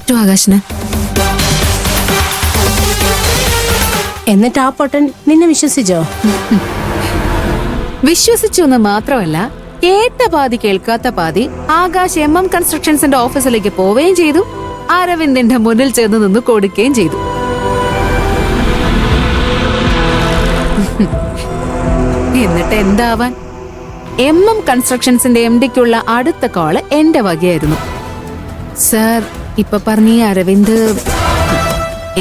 പറ്റും ആകാശിന്. എന്നിട്ട് ആ പൊട്ടൻ നിന്നെ വിശ്വസിച്ചോ? വിശ്വസിച്ചു എന്ന് മാത്രമല്ല, കേട്ട പാതി കേൾക്കാത്ത പാതി ആകാശ് കൺസ്ട്രക്ഷൻസിന്റെ ഓഫീസിലേക്ക് പോവുകയും ചെയ്തു. അരവിന്ദിന്റെ മുന്നിൽ ചെന്ന് നിന്ന് കൊടുക്കുകയും ചെയ്തു. എന്നിട്ട് എന്താവാൻ, കൺസ്ട്രക്ഷൻസിന്റെ MD-ക്കുള്ള അടുത്ത കോള് എന്റെ വകയായിരുന്നു. സർ, ഇപ്പൊ പറഞ്ഞ ഈ അരവിന്ദ്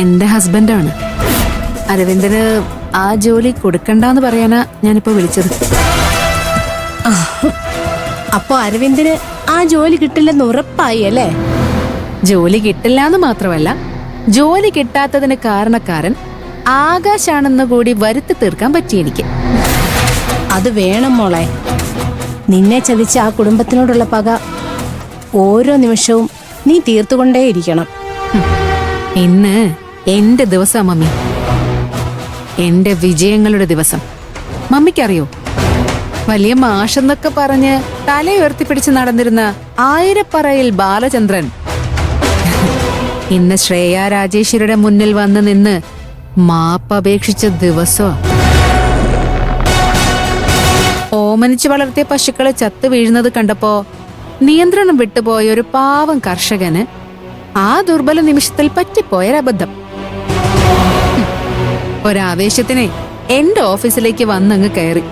എന്റെ ഹസ്ബൻഡാണ്. അരവിന്ദിന് ആ ജോലി കൊടുക്കണ്ടെന്ന് പറയാനാ ഞാനിപ്പോ വിളിച്ചത്. അപ്പൊ അരവിന്ദിന് ആ ജോലി കിട്ടില്ലെന്ന് ഉറപ്പായി അല്ലേ? ജോലി കിട്ടില്ല എന്ന് മാത്രമല്ല, ജോലി കിട്ടാത്തതിന് കാരണക്കാരൻ ആകാശാണെന്ന് കൂടി വരുത്തി തീർക്കാൻ പറ്റി എനിക്ക്. അത് വേണം മോളെ. നിന്നെ ചതിച്ച ആ കുടുംബത്തിനോടുള്ള പക ഓരോ നിമിഷവും നീ തീർത്തുകൊണ്ടേയിരിക്കണം. ഇന്ന് എന്റെ ദിവസം മമ്മി, എന്റെ വിജയങ്ങളുടെ ദിവസം. മമ്മിക്കറിയോ, വലിയ മാഷെന്നൊക്കെ പറഞ്ഞ് തലയുയർത്തിപ്പിടിച്ച് നടന്നിരുന്ന ആയിരപ്പറയിൽ ബാലചന്ദ്രൻ ഇന്ന് ശ്രേയ രാജേശ്വരിയുടെ മുന്നിൽ വന്ന് നിന്ന് മാപ്പപേക്ഷിച്ച ദിവസമാ. ഓമനിച്ച് വളർത്തിയ പശുക്കളെ ചത്തു വീഴുന്നത് കണ്ടപ്പോ നിയന്ത്രണം വിട്ടുപോയ ഒരു പാവം കർഷകന് ആ ദുർബല നിമിഷത്തിൽ പറ്റിപ്പോയൊരബദ്ധം. ഒരാവേശത്തിനെ എന്റെ ഓഫീസിലേക്ക് വന്നങ്ങ് കയറി.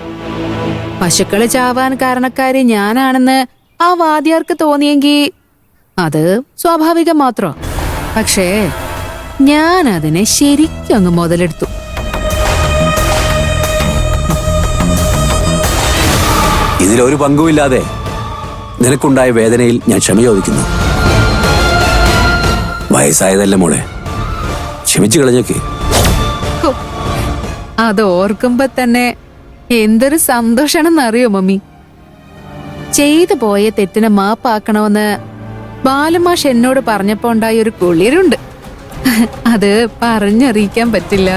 പശുക്കള് ചാവാൻ കാരണക്കാരി ഞാനാണെന്ന് ആ വാദ്യാർക്ക് തോന്നിയെങ്കിൽ അത് സ്വാഭാവികം മാത്രം. പക്ഷേ ഞാൻ അതിനെ ശരിക്കും അങ്ങ് മുതലെടുത്തു. ഇതിലൊരു പങ്കുമില്ലാതെ നിനക്കുണ്ടായ വേദനയിൽ ഞാൻ ക്ഷമ ചോദിക്കുന്നു. വയസ്സായതല്ല മോളെ, ക്ഷമിച്ചു കളഞ്ഞേക്ക്. അത് ഓർക്കുമ്പോ തന്നെ എന്തൊരു സന്തോഷാണെന്നറിയോ മമ്മി. ചെയ്തു പോയ തെറ്റിനെ മാപ്പാക്കണമെന്ന് ബാലമാഷ് എന്നോട് പറഞ്ഞപ്പോ ഉണ്ടായ ഒരു കുളിരുണ്ട്. അത് പറഞ്ഞറിയിക്കാൻ പറ്റില്ല.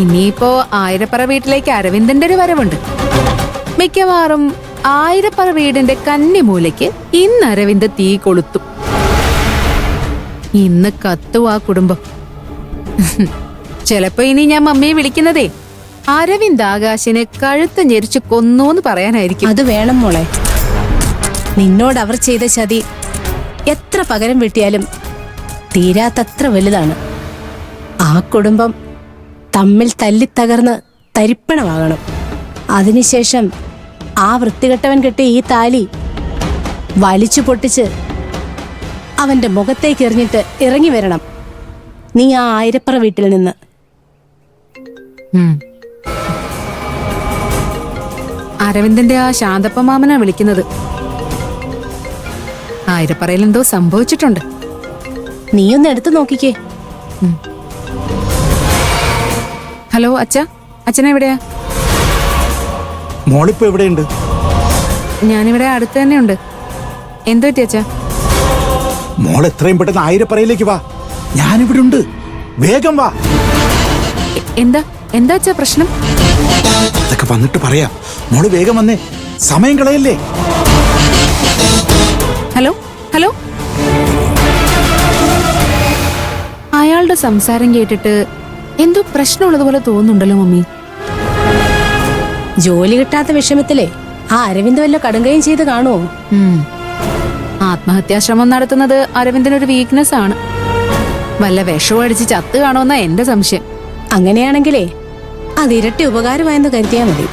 ഇനിയിപ്പോ ആയിരപ്പറ വീട്ടിലേക്ക് അരവിന്ദന്റെ ഒരു വരവുണ്ട്. മിക്കവാറും ആയിരപ്പറ വീടിന്റെ കന്നിമൂലയ്ക്ക് ഇന്ന് അരവിന്ദ് തീ കൊളുത്തും. ഇന്ന് കത്തും ആ കുടുംബം. ചിലപ്പോ ഇനി ഞാൻ മമ്മിയെ വിളിക്കുന്നതേ അരവിന്ദ് ആകാശിനെ കഴുത്ത് ഞെരിച്ച് കൊന്നൂന്ന് പറയാനായിരിക്കും. അത് വേണം മോളെ. നിന്നോട് അവർ ചെയ്ത ചതി എത്ര പകരം വീട്ടിയാലും തീരാത്തത്ര വലുതാണ്. ആ കുടുംബം തമ്മിൽ തല്ലിത്തകർന്ന് തരിപ്പണമാകണം. അതിനുശേഷം ആ വൃത്തികെട്ടവൻ കെട്ടിയ ഈ താലി വലിച്ചു പൊട്ടിച്ച് അവന്റെ മുഖത്തേക്ക് എറിഞ്ഞിട്ട് ഇറങ്ങി വരണം നീ ആ ആയിരപ്പറ വീട്ടിൽ നിന്ന്. അരവിന്ദന്റെ ആ ശാന്തപ്പ മാമനാ വിളിക്കുന്നത്. ആയിരപ്പറയിൽ എന്തോ സംഭവിച്ചിട്ടുണ്ട്. നീയൊന്ന് എടുത്തു നോക്കിക്കേ. ഹലോ അച്ഛാ, അച്ഛനെവിടെയാ? മോളിപ്പോ എവിടെയുണ്ട്? ഞാനിവിടെ അടുത്ത് തന്നെ ഉണ്ട്. എന്തോ പറ്റി അച്ഛാ? മോൾ എത്രയും പെട്ടെന്ന് ആയിരപ്പറയിലേക്ക് വാ. ഞാനിവിടെ ഉണ്ട്, വേഗം വാ. എന്താ എന്താ അച്ഛാ പ്രശ്നം? അതൊക്കെ വന്നിട്ട് പറയാം. മോള് വേഗം വന്നേ, സമയം കളയല്ലേ. Hello hello. അയാളുടെ സംസാരം കേട്ടിട്ട് എന്തോ പ്രശ്നമുള്ളതുപോലെ തോന്നുന്നുണ്ടല്ലോ മമ്മി. ജോലി കിട്ടാത്ത വിഷമത്തിലേ ആ അരവിന്ദ് വല്ല കടുങ്കയും ചെയ്ത് കാണുമോ? ആത്മഹത്യാശ്രമം നടത്തുന്നത് അരവിന്ദനൊരു വീക്ക്നെസ് ആണ്. വല്ല വിഷവും അടിച്ച് ചത്ത് കാണുമെന്നാ എന്റെ സംശയം. അങ്ങനെയാണെങ്കിലേ അത് ഇരട്ടി ഉപകാരമായെന്ന് കരുതിയാ മതി.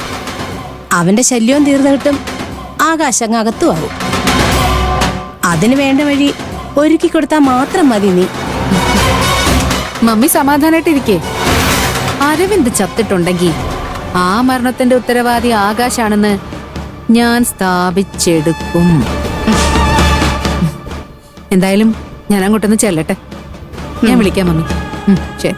അവന്റെ ശല്യവും തീർന്നു കിട്ടും, ആകാശങ്ങ് അകത്തുമാകും. അതിനു വേണ്ട വഴി ഒരുക്കി കൊടുത്താൽ മാത്രം മതി നീ. മമ്മി സമാധാനായിട്ടിരിക്കേ. അരവിന്ദ് ചത്തിട്ടുണ്ടെങ്കിൽ ആ മരണത്തിന്റെ ഉത്തരവാദി ആകാശാണെന്ന് ഞാൻ സ്ഥാപിച്ചെടുക്കും. എന്തായാലും ഞാൻ അങ്ങോട്ടൊന്ന് ചെല്ലട്ടെ. ഞാൻ വിളിക്കാം മമ്മി. ശരി.